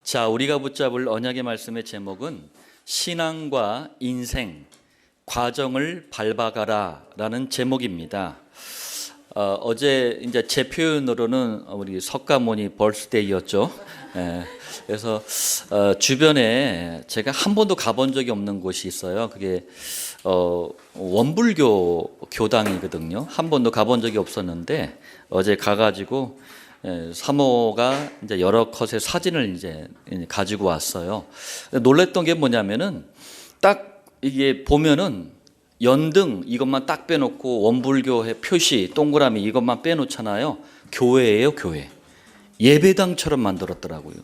자, 우리가 붙잡을 언약의 말씀의 제목은 신앙과 인생, 과정을 밟아가라 라는 제목입니다. 어제 이제 제 표현으로는 우리 석가모니 벌스데이였죠. 그래서 주변에 제가 한 번도 가본 적이 없는 곳이 있어요. 그게 원불교 교당이거든요. 한 번도 가본 적이 없었는데 어제 가가지고 사모가 이제 여러 컷의 사진을 이제 가지고 왔어요. 놀랬던 게 뭐냐면은 딱 이게 보면은 연등 이것만 딱 빼놓고 원불교의 표시 동그라미 이것만 빼놓잖아요. 교회예요, 교회. 예배당처럼 만들었더라고요.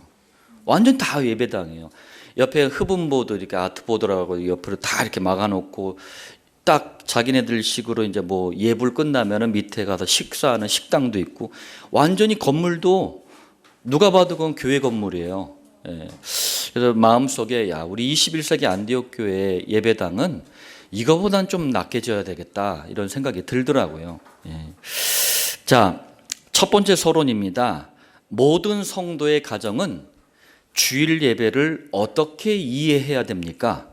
완전 다 예배당이에요. 옆에 흡음보드 이렇게 아트보드라고 옆으로 다 이렇게 막아놓고 딱 자기네들 식으로 이제 뭐 예불 끝나면은 밑에 가서 식사하는 식당도 있고 완전히 건물도 누가 봐도 그건 교회 건물이에요. 그래서 마음속에 야, 우리 21세기 안디옥 교회 예배당은 이거보단 좀 낫게 지어야 되겠다 이런 생각이 들더라고요. 자, 첫 번째 서론입니다. 모든 성도의 가정은 주일 예배를 어떻게 이해해야 됩니까?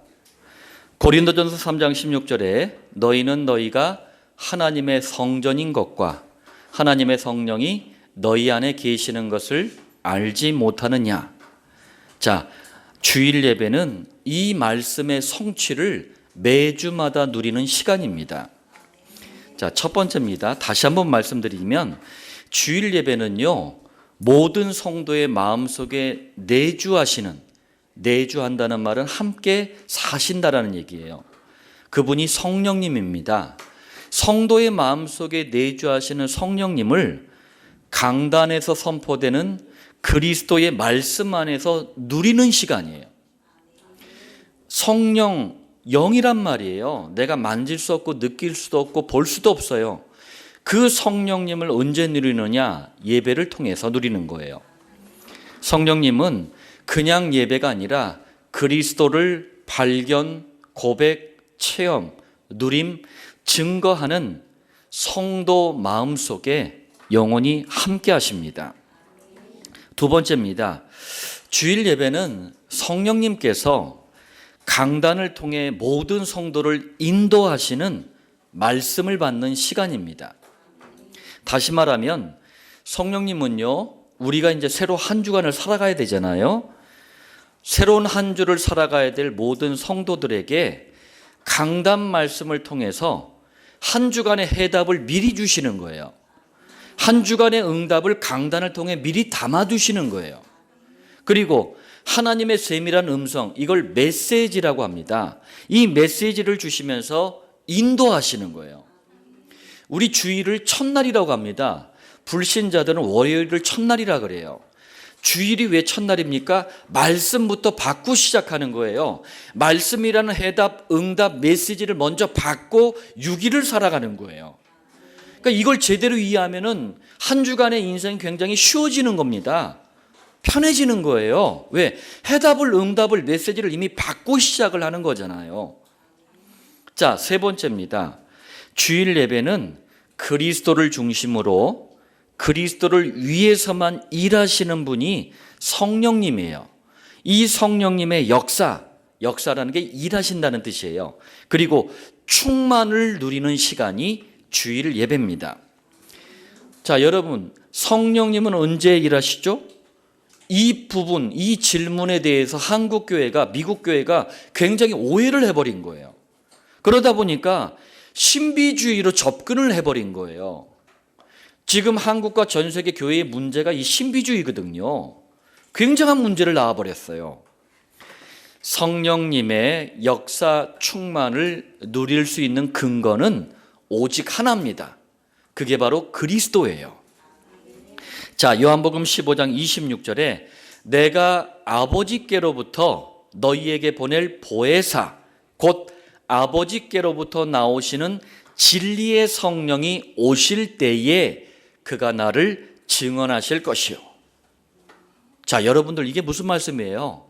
고린도전서 3장 16절에 너희는 너희가 하나님의 성전인 것과 하나님의 성령이 너희 안에 계시는 것을 알지 못하느냐. 자, 주일 예배는 이 말씀의 성취를 매주마다 누리는 시간입니다. 자, 첫 번째입니다. 다시 한번 말씀드리면 주일 예배는요, 모든 성도의 마음속에 내주한다는 말은 함께 사신다라는 얘기예요. 그분이 성령님입니다. 성도의 마음속에 내주하시는 성령님을 강단에서 선포되는 그리스도의 말씀 안에서 누리는 시간이에요. 성령, 영이란 말이에요. 내가 만질 수 없고 느낄 수도 없고 볼 수도 없어요. 그 성령님을 언제 누리느냐? 예배를 통해서 누리는 거예요. 성령님은 그냥 예배가 아니라 그리스도를 발견, 고백, 체험, 누림, 증거하는 성도 마음속에 영원히 함께 하십니다. 두 번째입니다. 주일 예배는 성령님께서 강단을 통해 모든 성도를 인도하시는 말씀을 받는 시간입니다. 다시 말하면 성령님은요, 우리가 이제 새로 한 주간을 살아가야 되잖아요. 새로운 한 주를 살아가야 될 모든 성도들에게 강단 말씀을 통해서 한 주간의 해답을 미리 주시는 거예요. 한 주간의 응답을 강단을 통해 미리 담아두시는 거예요. 그리고 하나님의 세밀한 음성, 이걸 메시지라고 합니다. 이 메시지를 주시면서 인도하시는 거예요. 우리 주일을 첫날이라고 합니다. 불신자들은 월요일을 첫날이라 그래요. 주일이 왜 첫날입니까? 말씀부터 받고 시작하는 거예요. 말씀이라는 해답, 응답, 메시지를 먼저 받고 6일을 살아가는 거예요. 그러니까 이걸 제대로 이해하면은 한 주간의 인생이 굉장히 쉬워지는 겁니다. 편해지는 거예요. 왜? 해답을, 응답을, 메시지를 이미 받고 시작을 하는 거잖아요. 자, 세 번째입니다. 주일 예배는 그리스도를 중심으로 그리스도를 위해서만 일하시는 분이 성령님이에요. 이 성령님의 역사라는 게 일하신다는 뜻이에요. 그리고 충만을 누리는 시간이 주일 예배입니다. 자, 여러분, 성령님은 언제 일하시죠? 이 부분, 이 질문에 대해서 한국 교회가, 미국 교회가 굉장히 오해를 해버린 거예요. 그러다 보니까 신비주의로 접근을 해버린 거예요. 지금 한국과 전 세계 교회의 문제가 이 신비주의거든요. 굉장한 문제를 낳아버렸어요. 성령님의 역사 충만을 누릴 수 있는 근거는 오직 하나입니다. 그게 바로 그리스도예요. 자, 요한복음 15장 26절에 내가 아버지께로부터 너희에게 보낼 보혜사, 곧 아버지께로부터 나오시는 진리의 성령이 오실 때에 그가 나를 증언하실 것이요. 자, 여러분들 이게 무슨 말씀이에요?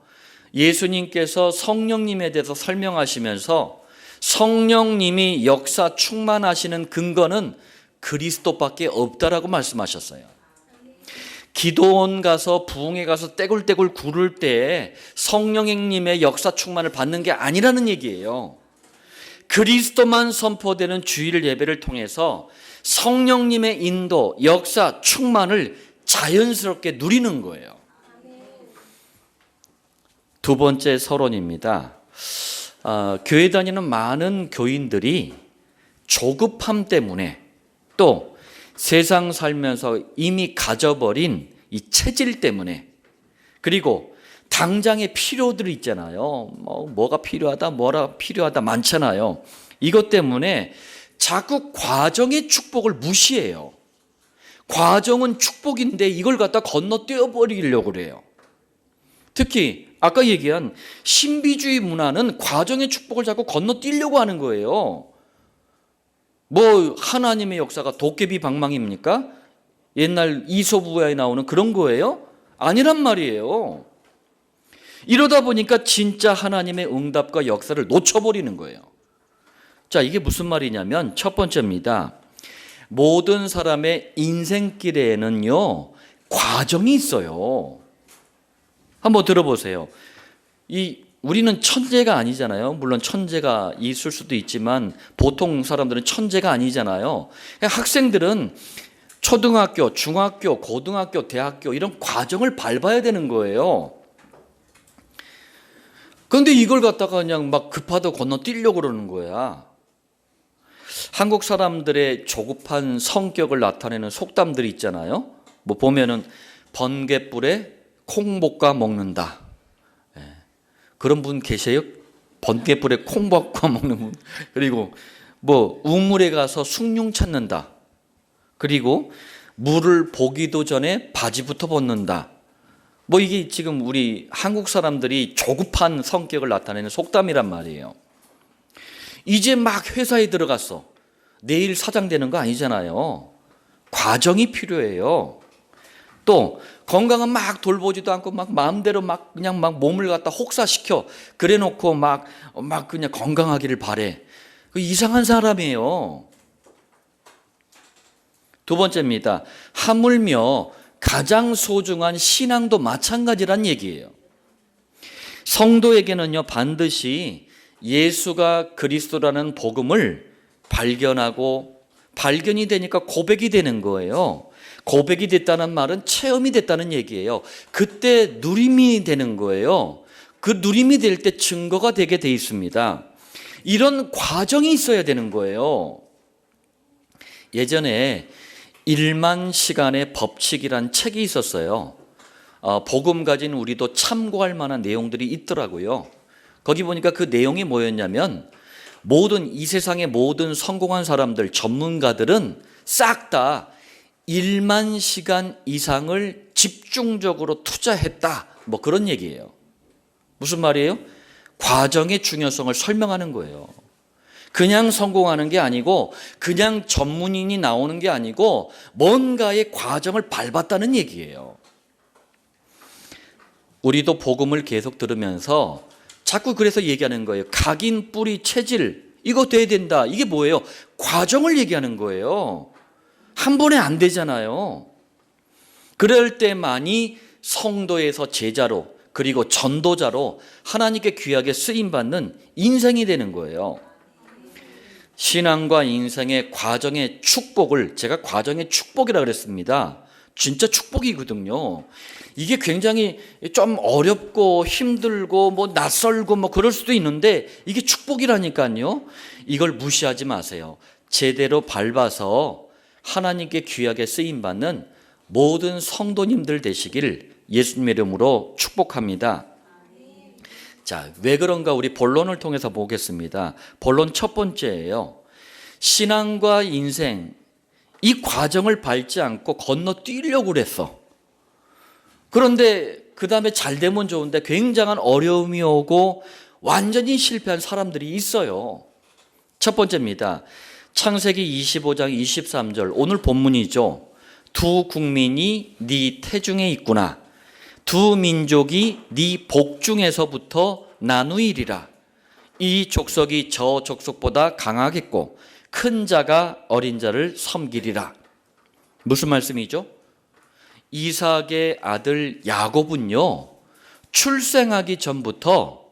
예수님께서 성령님에 대해서 설명하시면서 성령님이 역사 충만하시는 근거는 그리스도밖에 없다라고 말씀하셨어요. 기도원 가서 부흥회 가서 떼굴떼굴 구를 때 성령님의 역사 충만을 받는 게 아니라는 얘기예요. 그리스도만 선포되는 주일 예배를 통해서 성령님의 인도, 역사, 충만을 자연스럽게 누리는 거예요. 두 번째 서론입니다. 교회 다니는 많은 교인들이 조급함 때문에 또 세상 살면서 이미 가져버린 이 체질 때문에 그리고 당장의 필요들이 있잖아요. 뭐가 필요하다, 뭐가 필요하다 많잖아요. 이것 때문에 자꾸 과정의 축복을 무시해요. 과정은 축복인데 이걸 갖다 건너뛰어 버리려고 그래요. 특히 아까 얘기한 신비주의 문화는 과정의 축복을 자꾸 건너뛰려고 하는 거예요. 뭐 하나님의 역사가 도깨비 방망입니까? 옛날 이솝우화에 나오는 그런 거예요? 아니란 말이에요. 이러다 보니까 진짜 하나님의 응답과 역사를 놓쳐버리는 거예요. 자, 이게 무슨 말이냐면 첫 번째입니다. 모든 사람의 인생길에는요, 과정이 있어요. 한번 들어보세요. 우리는 천재가 아니잖아요. 물론 천재가 있을 수도 있지만 보통 사람들은 천재가 아니잖아요. 학생들은 초등학교, 중학교, 고등학교, 대학교 이런 과정을 밟아야 되는 거예요. 그런데 이걸 갖다가 그냥 막 급하다고 건너뛰려고 그러는 거야. 한국 사람들의 조급한 성격을 나타내는 속담들이 있잖아요. 뭐 보면은 번갯불에 콩 볶아 먹는다. 그런 분 계세요? 번갯불에 콩 볶아 먹는 분. 그리고 뭐 우물에 가서 숭늉 찾는다. 그리고 물을 보기도 전에 바지부터 벗는다. 뭐 이게 지금 우리 한국 사람들이 조급한 성격을 나타내는 속담이란 말이에요. 이제 막 회사에 들어갔어. 내일 사장 되는 거 아니잖아요. 과정이 필요해요. 또 건강은 막 돌보지도 않고 막 마음대로 막 그냥 막 몸을 갖다 혹사시켜 그래 놓고 막 그냥 건강하기를 바래. 그 이상한 사람이에요. 두 번째입니다. 하물며 가장 소중한 신앙도 마찬가지란 얘기예요. 성도에게는요, 반드시 예수가 그리스도라는 복음을 발견이 되니까 고백이 되는 거예요. 고백이 됐다는 말은 체험이 됐다는 얘기예요. 그때 누림이 되는 거예요. 그 누림이 될 때 증거가 되게 돼 있습니다. 이런 과정이 있어야 되는 거예요. 예전에 1만 시간의 법칙이란 책이 있었어요. 복음 가진 우리도 참고할 만한 내용들이 있더라고요. 거기 보니까 그 내용이 뭐였냐면 이 세상의 모든 성공한 사람들, 전문가들은 싹 다 1만 시간 이상을 집중적으로 투자했다. 뭐 그런 얘기예요. 무슨 말이에요? 과정의 중요성을 설명하는 거예요. 그냥 성공하는 게 아니고 그냥 전문인이 나오는 게 아니고 뭔가의 과정을 밟았다는 얘기예요. 우리도 복음을 계속 들으면서 자꾸 그래서 얘기하는 거예요. 각인, 뿌리, 체질 이거 돼야 된다. 이게 뭐예요? 과정을 얘기하는 거예요. 한 번에 안 되잖아요. 그럴 때만이 성도에서 제자로 그리고 전도자로 하나님께 귀하게 쓰임받는 인생이 되는 거예요. 신앙과 인생의 과정의 축복을 제가 과정의 축복이라 그랬습니다. 진짜 축복이거든요. 이게 굉장히 좀 어렵고 힘들고 뭐 낯설고 뭐 그럴 수도 있는데 이게 축복이라니까요. 이걸 무시하지 마세요. 제대로 밟아서 하나님께 귀하게 쓰임받는 모든 성도님들 되시길 예수님의 이름으로 축복합니다. 자, 왜 그런가 우리 본론을 통해서 보겠습니다. 본론 첫 번째예요. 신앙과 인생 이 과정을 밟지 않고 건너뛰려고 그랬어. 그런데 그 다음에 잘 되면 좋은데 굉장한 어려움이 오고 완전히 실패한 사람들이 있어요. 첫 번째입니다. 창세기 25장 23절 오늘 본문이죠. 두 국민이 네 태중에 있구나. 두 민족이 네 복중에서부터 나누이리라. 이 족속이 저 족속보다 강하겠고 큰 자가 어린 자를 섬기리라. 무슨 말씀이죠? 이삭의 아들 야곱은요, 출생하기 전부터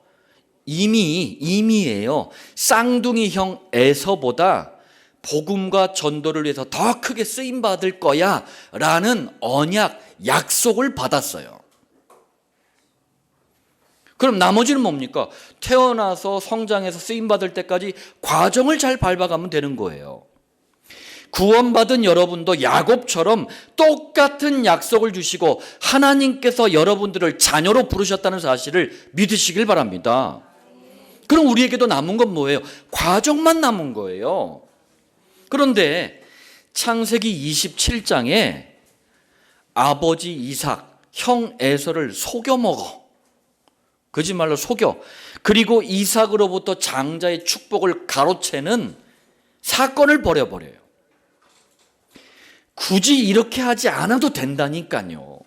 이미예요. 쌍둥이 형 에서보다 복음과 전도를 위해서 더 크게 쓰임 받을 거야 라는 언약, 약속을 받았어요. 그럼 나머지는 뭡니까? 태어나서 성장해서 쓰임 받을 때까지 과정을 잘 밟아가면 되는 거예요. 구원받은 여러분도 야곱처럼 똑같은 약속을 주시고 하나님께서 여러분들을 자녀로 부르셨다는 사실을 믿으시길 바랍니다. 그럼 우리에게도 남은 건 뭐예요? 과정만 남은 거예요. 그런데 창세기 27장에 아버지 이삭, 형 에서를 속여 먹어. 거짓말로 속여. 그리고 이삭으로부터 장자의 축복을 가로채는 사건을 벌여버려요. 굳이 이렇게 하지 않아도 된다니까요.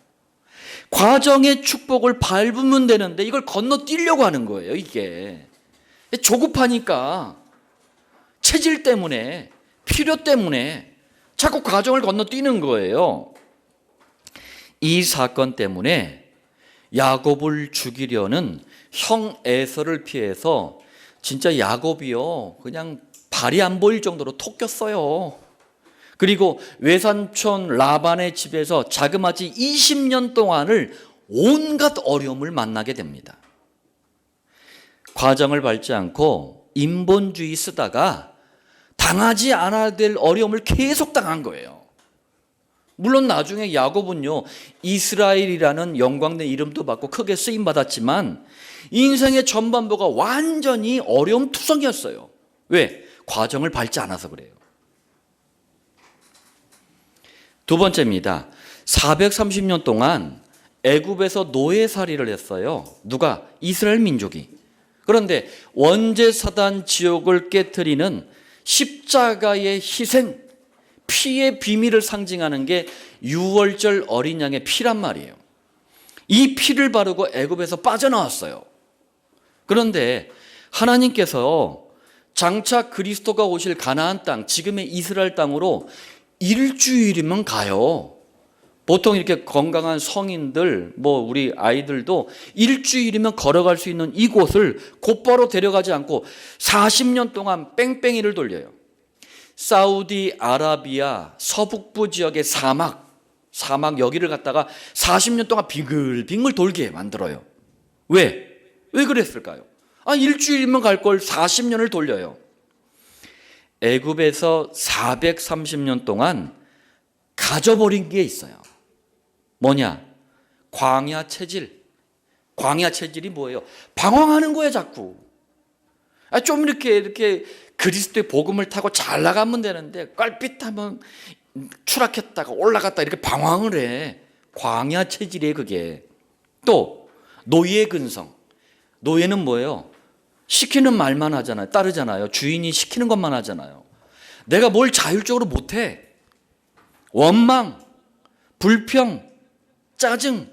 과정의 축복을 밟으면 되는데 이걸 건너뛰려고 하는 거예요, 이게. 조급하니까, 체질 때문에, 필요 때문에 자꾸 과정을 건너뛰는 거예요. 이 사건 때문에 야곱을 죽이려는 형 에서를 피해서 진짜 야곱이요, 그냥 발이 안 보일 정도로 토꼈어요. 그리고 외삼촌 라반의 집에서 자그마치 20년 동안을 온갖 어려움을 만나게 됩니다. 과정을 밟지 않고 인본주의 쓰다가 당하지 않아야 될 어려움을 계속 당한 거예요. 물론 나중에 야곱은요, 이스라엘이라는 영광된 이름도 받고 크게 쓰임받았지만 인생의 전반부가 완전히 어려움 투성이었어요. 왜? 과정을 밟지 않아서 그래요. 두 번째입니다. 430년 동안 애굽에서 노예살이를 했어요. 누가? 이스라엘 민족이. 그런데 원죄사단 지옥을 깨트리는 십자가의 희생, 피의 비밀을 상징하는 게 유월절 어린 양의 피란 말이에요. 이 피를 바르고 애굽에서 빠져나왔어요. 그런데 하나님께서 장차 그리스도가 오실 가나안 땅, 지금의 이스라엘 땅으로 일주일이면 가요. 보통 이렇게 건강한 성인들, 우리 아이들도 일주일이면 걸어갈 수 있는 이곳을 곧바로 데려가지 않고 40년 동안 뺑뺑이를 돌려요. 사우디아라비아 서북부 지역의 사막 여기를 갖다가 40년 동안 빙글빙글 돌게 만들어요. 왜 그랬을까요? 일주일이면 갈 걸 40년을 돌려요. 애굽에서 430년 동안 가져버린 게 있어요. 뭐냐? 광야 체질. 광야 체질이 뭐예요? 방황하는 거예요, 자꾸. 좀 이렇게 그리스도의 복음을 타고 잘 나가면 되는데 껄핏하면 추락했다가 올라갔다 이렇게 방황을 해. 광야 체질이에요, 그게. 또 노예 근성. 노예는 뭐예요? 시키는 말만 하잖아요. 따르잖아요. 주인이 시키는 것만 하잖아요. 내가 뭘 자율적으로 못해. 원망, 불평, 짜증.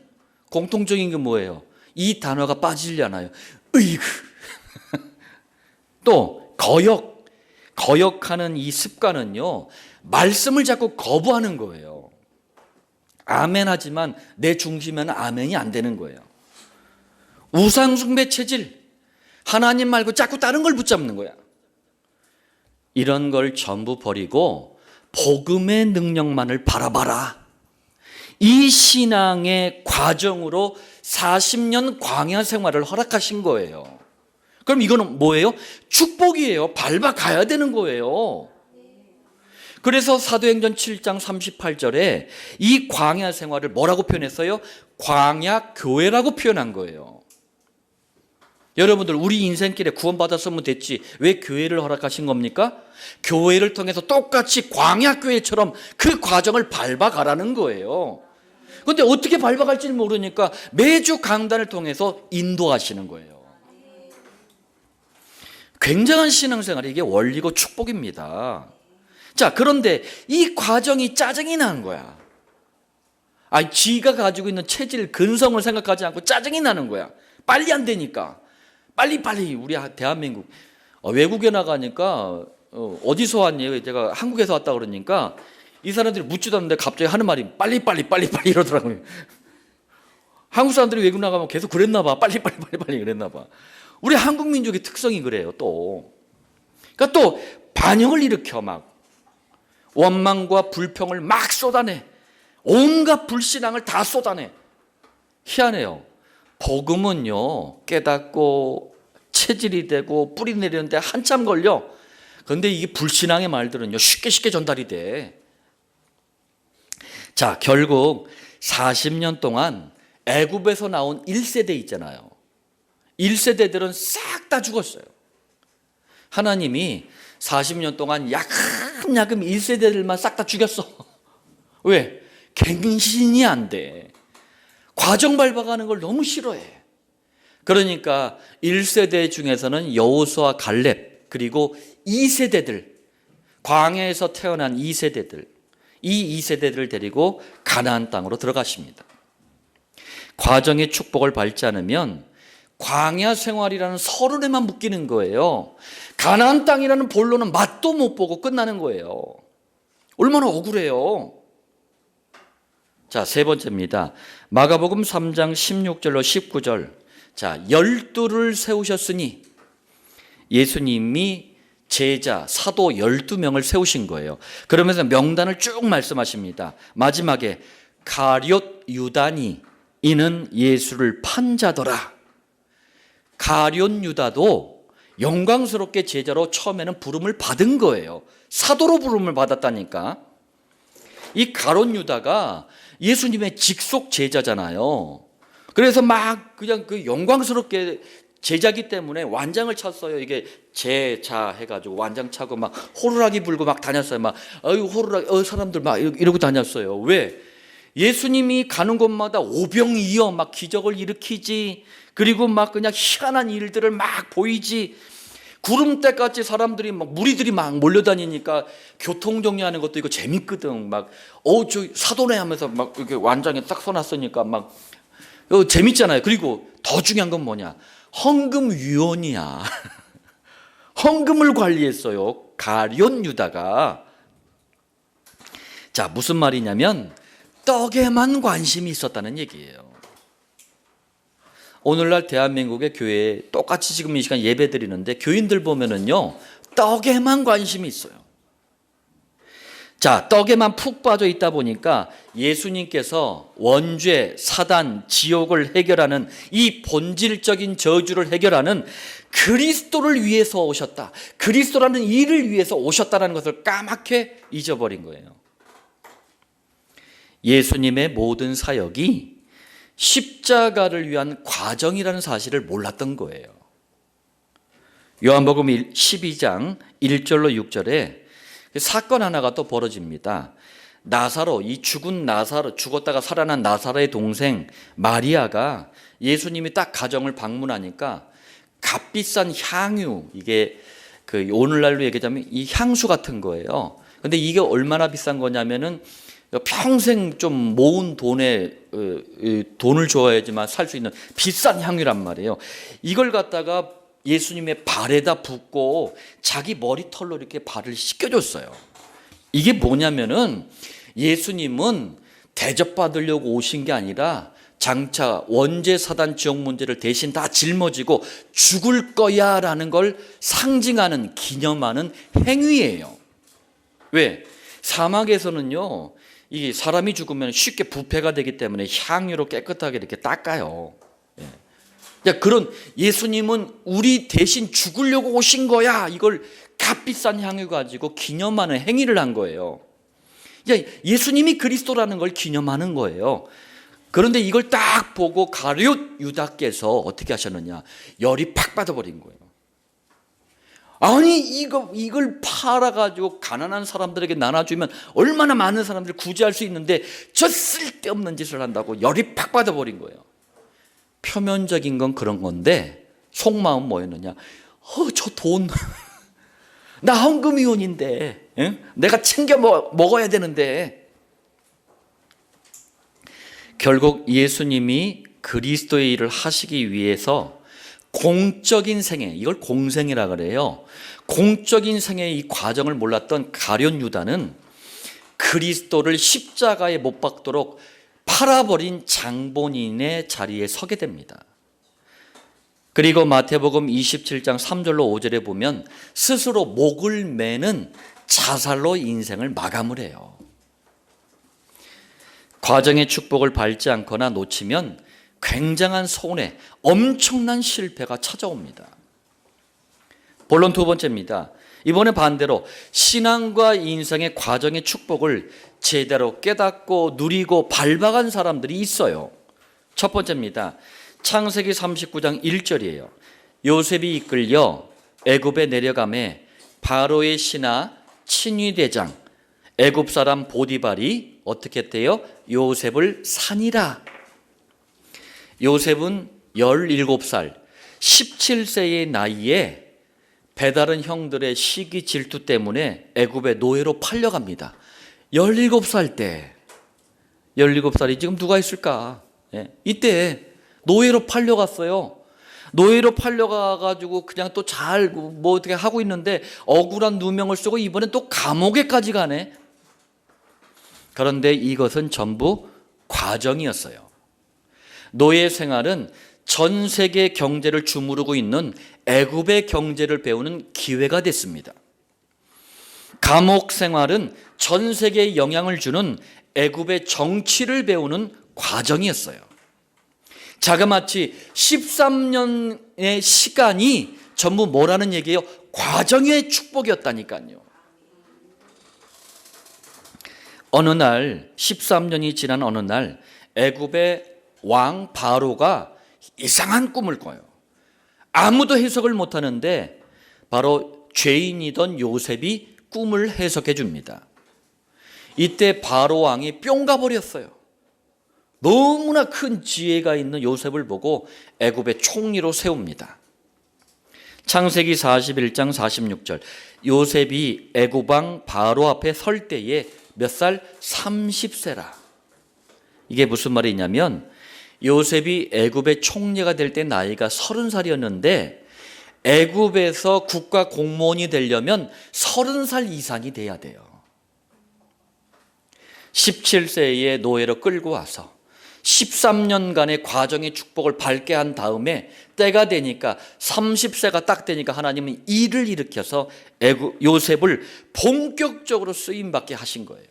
공통적인 게 뭐예요? 이 단어가 빠지려나요? 으이그. 또 거역하는 이 습관은요, 말씀을 자꾸 거부하는 거예요. 아멘 하지만 내 중심에는 아멘이 안 되는 거예요. 우상숭배 체질. 하나님 말고 자꾸 다른 걸 붙잡는 거야. 이런 걸 전부 버리고 복음의 능력만을 바라봐라. 이 신앙의 과정으로 40년 광야 생활을 허락하신 거예요. 그럼 이거는 뭐예요? 축복이에요. 밟아가야 되는 거예요. 그래서 사도행전 7장 38절에 이 광야 생활을 뭐라고 표현했어요? 광야 교회라고 표현한 거예요. 여러분들, 우리 인생길에 구원받았으면 됐지 왜 교회를 허락하신 겁니까? 교회를 통해서 똑같이 광야교회처럼 그 과정을 밟아가라는 거예요. 그런데 어떻게 밟아갈지는 모르니까 매주 강단을 통해서 인도하시는 거예요. 굉장한 신앙생활이 이게 원리고 축복입니다. 자, 그런데 이 과정이 짜증이 나는 거야. 지가 가지고 있는 체질, 근성을 생각하지 않고 짜증이 나는 거야. 빨리 안 되니까. 빨리 우리 대한민국 외국에 나가니까 어디서 왔니? 제가 한국에서 왔다 그러니까 이 사람들이 묻지도 않는데 갑자기 하는 말이 빨리 이러더라고요. 한국 사람들이 외국 나가면 계속 그랬나 봐. 빨리 그랬나 봐. 우리 한국 민족의 특성이 그래요, 또. 그러니까 또 반역을 일으켜 막 원망과 불평을 막 쏟아내. 온갖 불신앙을 다 쏟아내. 희한해요. 복음은요, 깨닫고 체질이 되고 뿌리 내리는데 한참 걸려. 그런데 이게 불신앙의 말들은요, 쉽게 전달이 돼. 자, 결국 40년 동안 애굽에서 나온 1세대 있잖아요. 1세대들은 싹 다 죽었어요. 하나님이 40년 동안 야금야금 1세대들만 싹 다 죽였어. 왜? 갱신이 안 돼. 과정 밟아가는 걸 너무 싫어해. 그러니까 1세대 중에서는 여호수아, 갈렙, 그리고 2세대들, 광야에서 태어난 2세대들, 이 2세대들을 데리고 가나안 땅으로 들어가십니다. 과정의 축복을 밟지 않으면 광야 생활이라는 서른에만 묶이는 거예요. 가나안 땅이라는 본론은 맛도 못 보고 끝나는 거예요. 얼마나 억울해요. 자, 세 번째입니다. 마가복음 3장 16절로 19절. 자, 12를 세우셨으니 예수님이 제자, 사도 12명을 세우신 거예요. 그러면서 명단을 쭉 말씀하십니다. 마지막에 가룟 유다니 이는 예수를 판 자더라. 가룟 유다도 영광스럽게 제자로 처음에는 부름을 받은 거예요. 사도로 부름을 받았다니까. 이 가룟 유다가 예수님의 직속 제자잖아요. 그래서 막 그냥 그 영광스럽게 제자기 때문에 완장을 찼어요. 이게 제자 해가지고 완장 차고 막 호루라기 불고 막 다녔어요. 막 호루라기 사람들 막 이러고 다녔어요. 왜? 예수님이 가는 곳마다 오병이어 막 기적을 일으키지. 그리고 막 그냥 희한한 일들을 막 보이지. 구름대같이 사람들이 막 무리들이 막 몰려다니니까 교통 정리하는 것도 이거 재밌거든. 막 저 사도네 하면서 막 이렇게 완장에 딱 써놨으니까 막 재밌잖아요. 그리고 더 중요한 건 뭐냐? 헌금위원이야. 헌금을 관리했어요. 가룟 유다가. 자, 무슨 말이냐면 떡에만 관심이 있었다는 얘기예요. 오늘날 대한민국의 교회에 똑같이 지금 이 시간 예배 드리는데 교인들 보면은요, 떡에만 관심이 있어요. 자, 떡에만 푹 빠져 있다 보니까 예수님께서 원죄, 사단, 지옥을 해결하는 이 본질적인 저주를 해결하는 그리스도를 위해서 오셨다. 그리스도라는 일을 위해서 오셨다는 것을 까맣게 잊어버린 거예요. 예수님의 모든 사역이 십자가를 위한 과정이라는 사실을 몰랐던 거예요. 요한복음 12장 1절로 6절에 사건 하나가 또 벌어집니다. 나사로, 이 죽은 나사로, 죽었다가 살아난 나사로의 동생 마리아가 예수님이 딱 가정을 방문하니까 값비싼 향유, 이게 그 오늘날로 얘기하자면 이 향수 같은 거예요. 근데 이게 얼마나 비싼 거냐면은 평생 좀 모은 돈을 줘야지만 살 수 있는 비싼 향유란 말이에요. 이걸 갖다가 예수님의 발에다 붓고 자기 머리털로 이렇게 발을 씻겨줬어요. 이게 뭐냐면은 예수님은 대접받으려고 오신 게 아니라 장차 원죄 사단 지옥 문제를 대신 다 짊어지고 죽을 거야 라는 걸 상징하는, 기념하는 행위예요. 왜? 사막에서는요, 이 사람이 죽으면 쉽게 부패가 되기 때문에 향유로 깨끗하게 이렇게 닦아요. 그런 예수님은 우리 대신 죽으려고 오신 거야. 이걸 값비싼 향유 가지고 기념하는 행위를 한 거예요. 예수님이 그리스도라는 걸 기념하는 거예요. 그런데 이걸 딱 보고 가룟 유다께서 어떻게 하셨느냐? 열이 팍 받아버린 거예요. 아니 이걸 팔아가지고 가난한 사람들에게 나눠주면 얼마나 많은 사람들을 구제할 수 있는데 저 쓸데없는 짓을 한다고 열이 팍 받아버린 거예요. 표면적인 건 그런 건데 속마음 뭐였느냐? 저 돈 나 헌금위원인데, 내가 챙겨 먹어야 되는데. 결국 예수님이 그리스도의 일을 하시기 위해서 공적인 생애, 이걸 공생이라 그래요. 공적인 생애의 이 과정을 몰랐던 가룟 유다는 그 그리스도를 십자가에 못 박도록 팔아버린 장본인의 자리에 서게 됩니다. 그리고 마태복음 27장 3절로 5절에 보면 스스로 목을 매는 자살로 인생을 마감을 해요. 과정의 축복을 밟지 않거나 놓치면 굉장한 손해, 엄청난 실패가 찾아옵니다. 본론 두 번째입니다. 이번에 반대로 신앙과 인생의 과정의 축복을 제대로 깨닫고 누리고 밟아간 사람들이 있어요. 첫 번째입니다. 창세기 39장 1절이에요. 요셉이 이끌려 애굽에 내려가매 바로의 신하 친위대장 애굽 사람 보디발이 어떻게 했대요? 요셉을 산이라. 요셉은 17살, 17세의 나이에 배다른 형들의 시기 질투 때문에 애굽의 노예로 팔려갑니다. 17살 때, 17살이 지금 누가 있을까? 이때 노예로 팔려갔어요. 노예로 팔려가가지고 그냥 또 잘 뭐 어떻게 하고 있는데 억울한 누명을 쓰고 이번엔 또 감옥에까지 가네. 그런데 이것은 전부 과정이었어요. 노예 생활은 전 세계 경제를 주무르고 있는 애굽의 경제를 배우는 기회가 됐습니다. 감옥 생활은 전 세계에 영향을 주는 애굽의 정치를 배우는 과정이었어요. 자그마치 13년의 시간이 전부 뭐라는 얘기예요? 과정의 축복이었다니까요. 어느 날 13년이 지난 어느 날 애굽의 왕 바로가 이상한 꿈을 꿔요. 아무도 해석을 못하는데 바로 죄인이던 요셉이 꿈을 해석해 줍니다. 이때 바로 왕이 뿅 가버렸어요. 너무나 큰 지혜가 있는 요셉을 보고 애굽의 총리로 세웁니다. 창세기 41장 46절 요셉이 애굽 왕 바로 앞에 설 때에 몇 살? 30세라. 이게 무슨 말이냐면 요셉이 애굽의 총리가 될 때 나이가 30살이었는데 애굽에서 국가 공무원이 되려면 30살 이상이 돼야 돼요. 17세의 노예로 끌고 와서 13년간의 과정의 축복을 밟게 한 다음에 때가 되니까 30세가 딱 되니까 하나님은 일을 일으켜서 요셉을 본격적으로 쓰임받게 하신 거예요.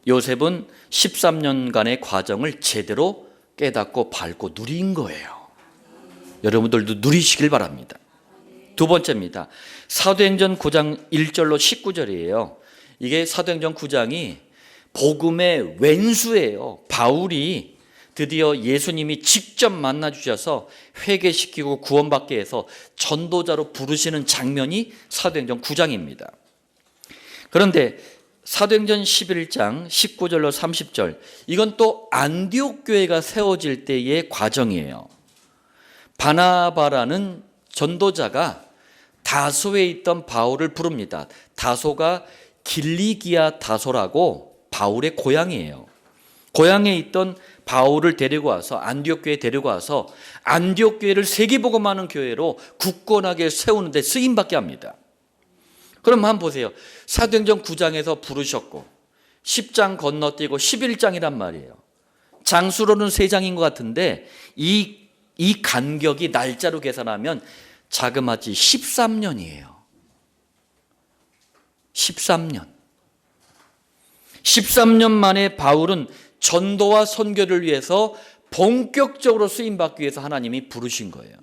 요셉은 13년간의 과정을 제대로 깨닫고 밟고 누린 거예요. 여러분들도 누리시길 바랍니다. 두 번째입니다. 사도행전 9장 1절로 19절이에요. 이게 사도행전 9장이 복음의 왼수예요. 바울이 드디어 예수님이 직접 만나 주셔서 회개시키고 구원받게 해서 전도자로 부르시는 장면이 사도행전 9장입니다. 그런데 사도행전 11장 19절로 30절 이건 또 안디옥 교회가 세워질 때의 과정이에요. 바나바라는 전도자가 다소에 있던 바울을 부릅니다. 다소가 길리기아 다소라고 바울의 고향이에요. 고향에 있던 바울을 데리고 와서 안디옥 교회에 데리고 와서 안디옥 교회를 세계복음하는 교회로 굳건하게 세우는데 쓰임받게 합니다. 그럼 한번 보세요. 사도행전 9장에서 부르셨고 10장 건너뛰고 11장이란 말이에요. 장수로는 3장인 것 같은데 이 간격이 날짜로 계산하면 자그마치 13년이에요. 13년 만에 바울은 전도와 선교를 위해서 본격적으로 쓰임받기 위해서 하나님이 부르신 거예요.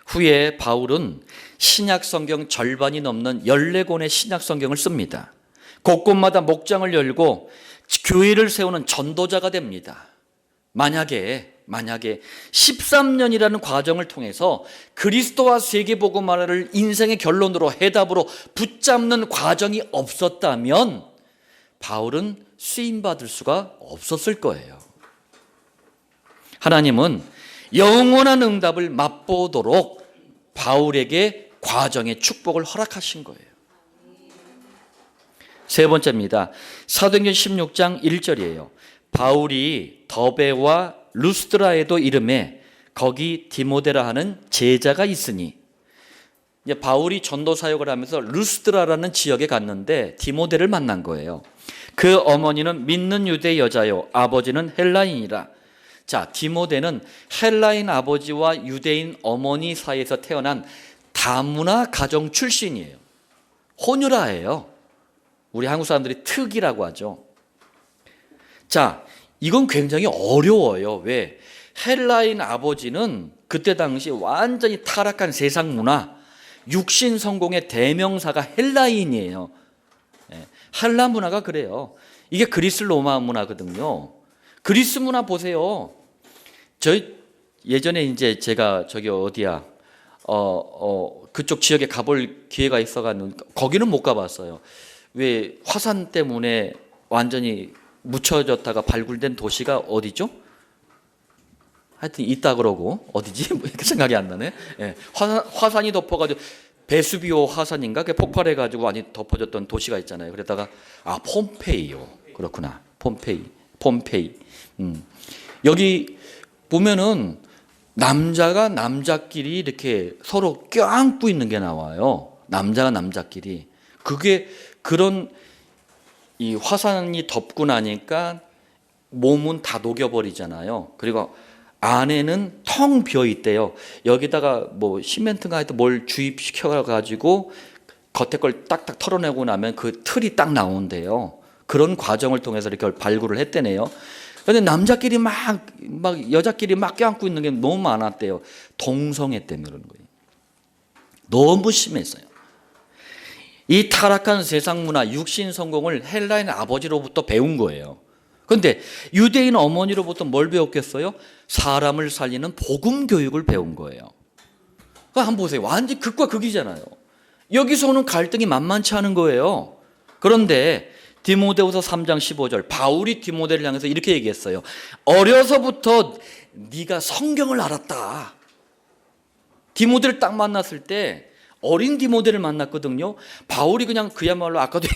후에 바울은 신약성경 절반이 넘는 14권의 신약성경을 씁니다. 곳곳마다 목장을 열고 교회를 세우는 전도자가 됩니다. 만약에 13년이라는 과정을 통해서 그리스도와 세계복음화를 인생의 결론으로 해답으로 붙잡는 과정이 없었다면 바울은 쓰임받을 수가 없었을 거예요. 하나님은 영원한 응답을 맛보도록 바울에게 과정의 축복을 허락하신 거예요. 세 번째입니다. 사도행전 16장 1절이에요. 바울이 더베와 루스드라에도 이름에 거기 디모데라 하는 제자가 있으니 이제 바울이 전도 사역을 하면서 르스드라라는 지역에 갔는데 디모데를 만난 거예요. 그 어머니는 믿는 유대 여자요, 아버지는 헬라인이라. 자, 디모데는 헬라인 아버지와 유대인 어머니 사이에서 태어난 다문화 가정 출신이에요. 호뉴라예요. 우리 한국 사람들이 특이라고 하죠. 자, 이건 굉장히 어려워요. 왜? 헬라인 아버지는 그때 당시 완전히 타락한 세상 문화, 육신 성공의 대명사가 헬라인이에요. 헬라 문화가 그래요. 이게 그리스 로마 문화거든요. 그리스 문화 보세요. 예전에 이제 제가 저기 어디야, 그쪽 지역에 가볼 기회가 있어가지고 거기는 못 가봤어요. 왜 화산 때문에 완전히 묻혀졌다가 발굴된 도시가 어디죠? 하여튼 있다 그러고 어디지? 생각이 안 나네. 예, 화산이 덮어가지고 베수비오 화산인가? 그 폭발해가지고 완전히 덮어졌던 도시가 있잖아요. 그러다가 폼페이요. 그렇구나. 폼페이. 여기 보면은 남자가 남자끼리 이렇게 서로 껴안고 있는 게 나와요. 남자가 남자끼리. 그게 그런 이 화산이 덮고 나니까 몸은 다 녹여버리잖아요. 그리고 안에는 텅 비어 있대요. 여기다가 뭐 시멘트가 하여튼 뭘 주입시켜 가지고 겉에 걸 딱딱 털어내고 나면 그 틀이 딱 나온대요. 그런 과정을 통해서 이렇게 발굴을 했대네요. 그런데 남자끼리 막 여자끼리 막 껴안고 있는 게 너무 많았대요. 동성애 때문에 그런 거예요. 너무 심했어요. 이 타락한 세상 문화, 육신 성공을 헬라인 아버지로부터 배운 거예요. 그런데 유대인 어머니로부터 뭘 배웠겠어요? 사람을 살리는 복음 교육을 배운 거예요. 한번 보세요. 완전 극과 극이잖아요. 여기서 오는 갈등이 만만치 않은 거예요. 그런데 디모데후서 3장 15절 바울이 디모데를 향해서 이렇게 얘기했어요. 어려서부터 네가 성경을 알았다. 디모데를 딱 만났을 때 어린 디모데를 만났거든요. 바울이 그냥 그야말로 아까도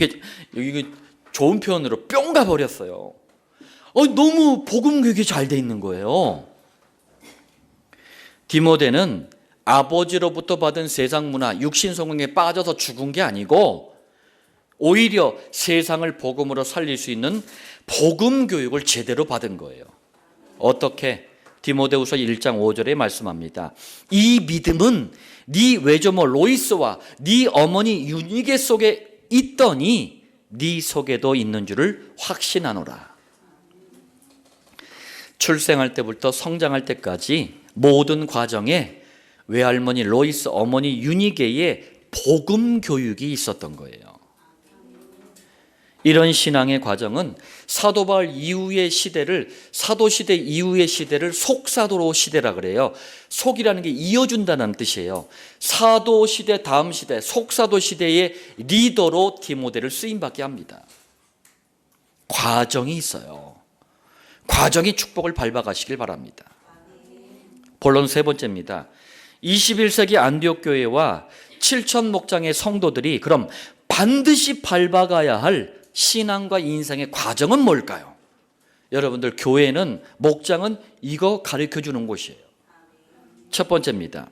여기 좋은 표현으로 뿅 가버렸어요. 너무 복음 교육이 잘 돼 있는 거예요. 디모데는 아버지로부터 받은 세상 문화, 육신 성공에 빠져서 죽은 게 아니고 오히려 세상을 복음으로 살릴 수 있는 복음 교육을 제대로 받은 거예요. 어떻게? 디모데후서 1장 5절에 말씀합니다. 이 믿음은 네 외조모 로이스와 네 어머니 유니게 속에 있더니 네 속에도 있는 줄을 확신하노라. 출생할 때부터 성장할 때까지 모든 과정에 외할머니 로이스, 어머니 유니게의 복음 교육이 있었던 거예요. 이런 신앙의 과정은 사도 바울 이후의 시대를, 사도 시대 이후의 시대를 속사도 시대라 그래요. 속이라는 게 이어준다는 뜻이에요. 사도 시대 다음 시대, 속사도 시대의 리더로 디모데를 쓰임받게 합니다. 과정이 있어요. 과정이 축복을 밟아가시길 바랍니다. 본론 세 번째입니다. 21세기 안디옥 교회와 7천 목장의 성도들이 그럼 반드시 밟아가야 할 신앙과 인생의 과정은 뭘까요? 여러분들, 교회는, 목장은 이거 가르쳐 주는 곳이에요. 첫 번째입니다.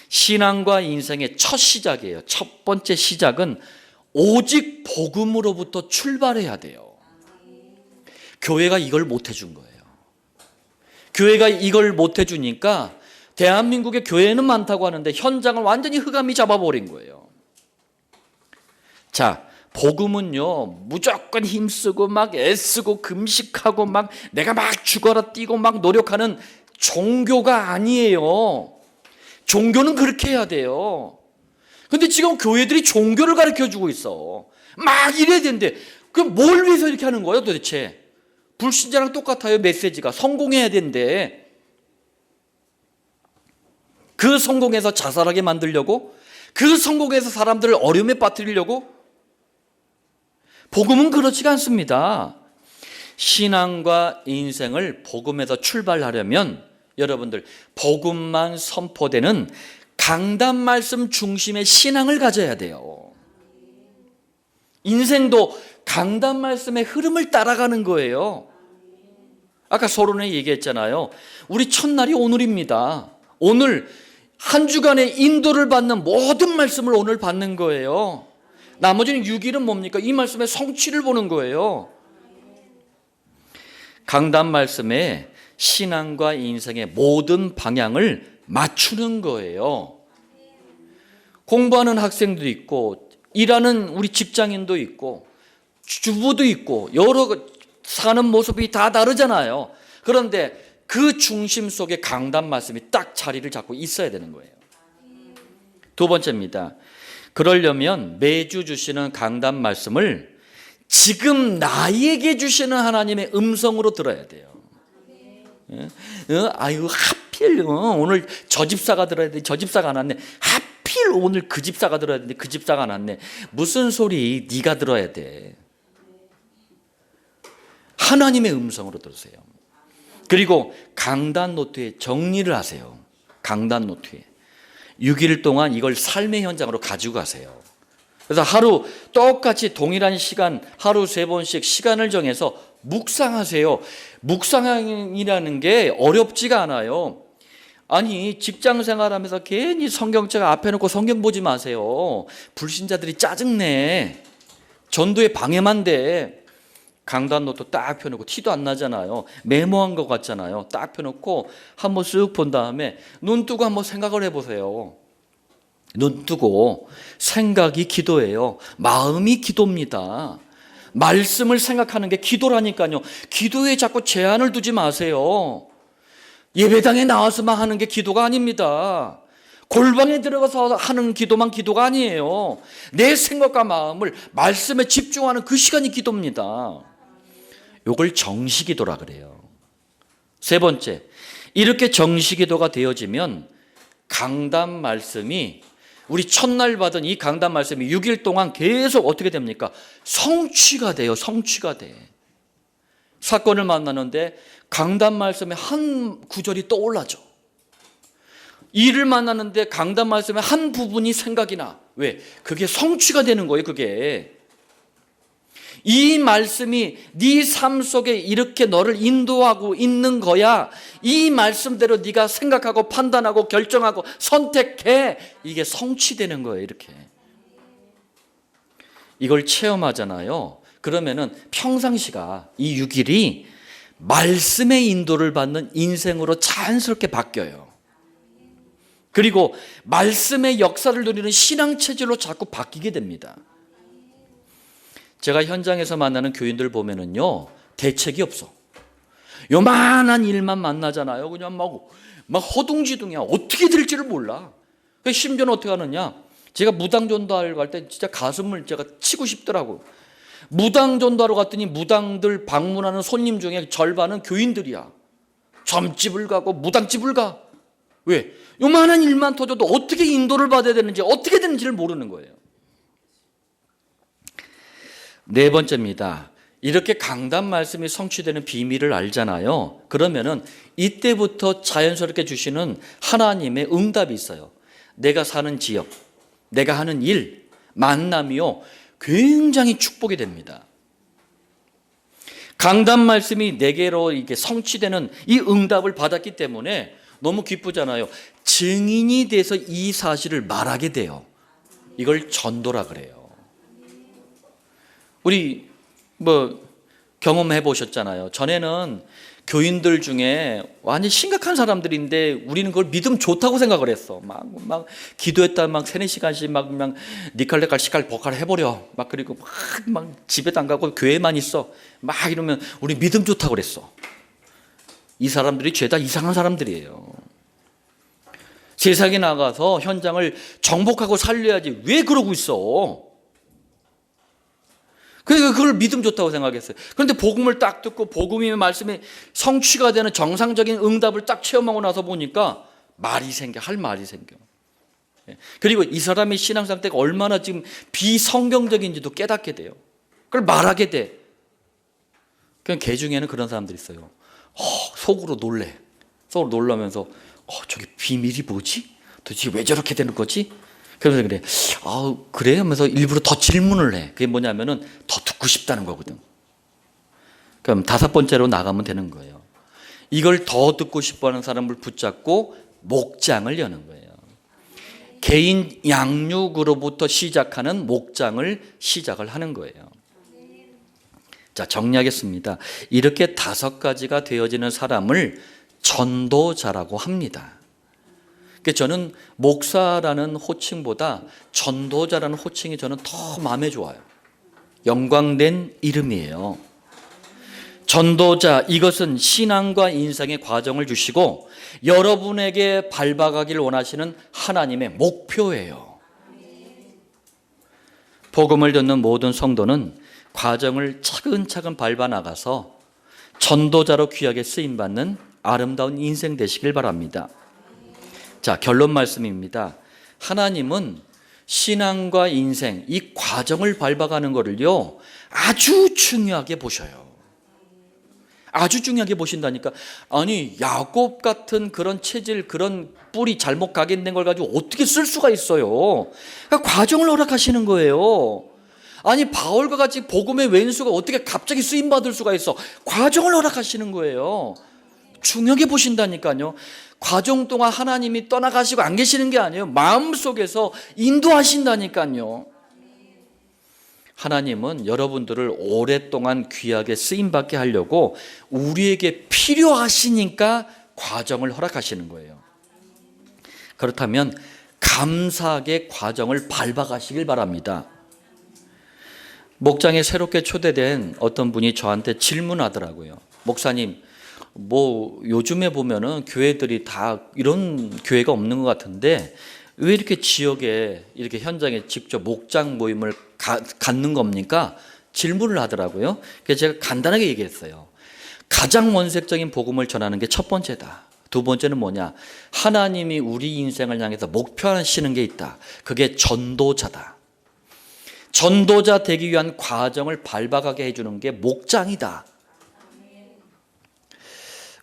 신앙과 인생의 첫 시작이에요. 첫 번째 시작은 오직 복음으로부터 출발해야 돼요. 교회가 이걸 못 해준 거예요. 교회가 이걸 못 해주니까 대한민국의 교회는 많다고 하는데 현장을 완전히 흑암이 잡아버린 거예요. 자, 복음은요, 무조건 힘쓰고 막 애쓰고 금식하고 막 내가 막 죽어라 뛰고 막 노력하는 종교가 아니에요. 종교는 그렇게 해야 돼요. 근데 지금 교회들이 종교를 가르쳐 주고 있어. 막 이래야 되는데 그럼 뭘 위해서 이렇게 하는 거예요 도대체? 불신자랑 똑같아요. 메시지가 성공해야 된대. 그 성공에서 자살하게 만들려고, 그 성공에서 사람들을 어려움에 빠뜨리려고. 복음은 그렇지가 않습니다. 신앙과 인생을 복음에서 출발하려면 여러분들 복음만 선포되는 강단 말씀 중심의 신앙을 가져야 돼요. 인생도 강단 말씀의 흐름을 따라가는 거예요. 아까 서론에 얘기했잖아요. 우리 첫날이 오늘입니다. 오늘 한 주간의 인도를 받는 모든 말씀을 오늘 받는 거예요. 나머지는 6일은 뭡니까? 이 말씀의 성취를 보는 거예요. 강단 말씀에 신앙과 인생의 모든 방향을 맞추는 거예요. 공부하는 학생도 있고 일하는 우리 직장인도 있고 주부도 있고 여러 사는 모습이 다 다르잖아요. 그런데 그 중심 속에 강단 말씀이 딱 자리를 잡고 있어야 되는 거예요. 두 번째입니다. 그러려면 매주 주시는 강단 말씀을 지금 나에게 주시는 하나님의 음성으로 들어야 돼요. 아유 하필 오늘 저 집사가 들어야 돼. 저 집사가 안 왔네. 하필 오늘 그 집사가 들어야 되는데 그 집사가 안 왔네. 무슨 소리 네가 들어야 돼. 하나님의 음성으로 들으세요. 그리고 강단 노트에 정리를 하세요. 강단 노트에 6일 동안 이걸 삶의 현장으로 가지고 가세요. 그래서 하루 똑같이 동일한 시간 하루 3번씩 시간을 정해서 묵상하세요. 묵상이라는 게 어렵지가 않아요. 아니 직장 생활하면서 괜히 성경책 앞에 놓고 성경 보지 마세요. 불신자들이 짜증내. 전도에 방해만 돼. 강단 노트 딱 펴놓고 티도 안 나잖아요. 메모한 것 같잖아요. 딱 펴놓고 한번 쓱 본 다음에 눈 뜨고 한번 생각을 해보세요. 눈 뜨고 생각이 기도예요. 마음이 기도입니다. 말씀을 생각하는 게 기도라니까요. 기도에 자꾸 제한을 두지 마세요. 예배당에 나와서만 하는 게 기도가 아닙니다. 골방에 들어가서 하는 기도만 기도가 아니에요. 내 생각과 마음을 말씀에 집중하는 그 시간이 기도입니다. 이걸 정시기도라 그래요. 세 번째, 이렇게 정시기도가 되어지면 강단 말씀이 우리 첫날 받은 이 강단 말씀이 6일 동안 계속 어떻게 됩니까? 성취가 돼요. 성취가 돼. 사건을 만나는데 강단 말씀의 한 구절이 떠올라져. 일을 만나는데 강단 말씀의 한 부분이 생각이 나. 왜? 그게 성취가 되는 거예요. 그게. 이 말씀이 네 삶 속에 이렇게 너를 인도하고 있는 거야. 이 말씀대로 네가 생각하고 판단하고 결정하고 선택해. 이게 성취되는 거예요. 이렇게. 이걸 체험하잖아요. 그러면은 평상시가 이 6일이 말씀의 인도를 받는 인생으로 자연스럽게 바뀌어요. 그리고 말씀의 역사를 누리는 신앙체질로 자꾸 바뀌게 됩니다. 제가 현장에서 만나는 교인들 보면은요, 대책이 없어. 요만한 일만 만나잖아요. 그냥 막 허둥지둥이야. 어떻게 될지를 몰라. 심지어는 어떻게 하느냐. 제가 무당 전도하러 갈 때 진짜 가슴을 제가 치고 싶더라고요. 무당 전도하러 갔더니 무당들 방문하는 손님 중에 절반은 교인들이야. 점집을 가고 무당집을 가. 왜? 요만한 일만 터져도 어떻게 인도를 받아야 되는지 어떻게 되는지를 모르는 거예요. 네 번째입니다. 이렇게 강단 말씀이 성취되는 비밀을 알잖아요. 그러면은 이때부터 자연스럽게 주시는 하나님의 응답이 있어요. 내가 사는 지역, 내가 하는 일, 만남이요. 굉장히 축복이 됩니다. 강단 말씀이 내게로 이게 성취되는 이 응답을 받았기 때문에 너무 기쁘잖아요. 증인이 돼서 이 사실을 말하게 돼요. 이걸 전도라 그래요. 우리 경험해 보셨잖아요. 전에는 교인들 중에 완전 심각한 사람들인데 우리는 그걸 믿음 좋다고 생각을 했어. 막 기도했다 막 3-4시간씩 막 니칼레칼 시칼 버칼 해버려. 막 그리고 막 집에도 안 가고 교회만 있어. 막 이러면 우리 믿음 좋다고 그랬어. 이 사람들이 죄다 이상한 사람들이에요. 세상에 나가서 현장을 정복하고 살려야지 왜 그러고 있어? 그러니까 그걸 믿음 좋다고 생각했어요. 그런데 복음을 딱 듣고 복음의 말씀이 성취가 되는 정상적인 응답을 딱 체험하고 나서 보니까 할 말이 생겨. 그리고 이 사람의 신앙 상태가 얼마나 지금 비성경적인지도 깨닫게 돼요. 그걸 말하게 돼. 그냥 개 중에는 그런 사람들이 있어요. 속으로 놀래. 속으로 놀라면서 저게 비밀이 뭐지? 도대체 왜 저렇게 되는 거지? 그러면서 그래. 그래? 하면서 일부러 더 질문을 해. 그게 뭐냐면은 더 듣고 싶다는 거거든. 그럼 5번째로 나가면 되는 거예요. 이걸 더 듣고 싶어 하는 사람을 붙잡고 목장을 여는 거예요. 개인 양육으로부터 시작하는 목장을 시작을 하는 거예요. 자, 정리하겠습니다. 이렇게 5가지가 되어지는 사람을 전도자라고 합니다. 그러니까 저는 목사라는 호칭보다 전도자라는 호칭이 저는 더 마음에 좋아요. 영광된 이름이에요. 전도자, 이것은 신앙과 인생의 과정을 주시고 여러분에게 밟아가길 원하시는 하나님의 목표예요. 복음을 듣는 모든 성도는 과정을 차근차근 밟아나가서 전도자로 귀하게 쓰임받는 아름다운 인생 되시길 바랍니다. 자, 결론 말씀입니다. 하나님은 신앙과 인생, 이 과정을 밟아가는 것을요, 아주 중요하게 보셔요. 아주 중요하게 보신다니까. 아니, 야곱 같은 그런 체질, 그런 뿌리 잘못 각인된 걸 가지고 어떻게 쓸 수가 있어요? 그러니까 과정을 허락하시는 거예요. 아니, 바울과 같이 복음의 왼수가 어떻게 갑자기 쓰임받을 수가 있어? 과정을 허락하시는 거예요. 중요하게 보신다니까요. 과정 동안 하나님이 떠나가시고 안 계시는 게 아니에요. 마음속에서 인도하신다니까요. 하나님은 여러분들을 오랫동안 귀하게 쓰임받게 하려고 우리에게 필요하시니까 과정을 허락하시는 거예요. 그렇다면 감사하게 과정을 밟아가시길 바랍니다. 목장에 새롭게 초대된 어떤 분이 저한테 질문하더라고요. 목사님, 요즘에 보면은 교회들이 다 이런 교회가 없는 것 같은데 왜 이렇게 지역에 이렇게 현장에 직접 목장 모임을 갖는 겁니까? 질문을 하더라고요. 그래서 제가 간단하게 얘기했어요. 가장 원색적인 복음을 전하는 게 첫 번째다. 두 번째는 뭐냐? 하나님이 우리 인생을 향해서 목표하시는 게 있다. 그게 전도자다. 전도자 되기 위한 과정을 밟아가게 해주는 게 목장이다.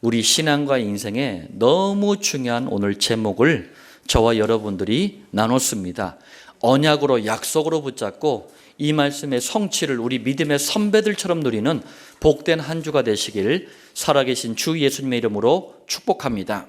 우리 신앙과 인생에 너무 중요한 오늘 제목을 저와 여러분들이 나눴습니다. 언약으로, 약속으로 붙잡고 이 말씀의 성취를 우리 믿음의 선배들처럼 누리는 복된 한 주가 되시길 살아계신 주 예수님의 이름으로 축복합니다.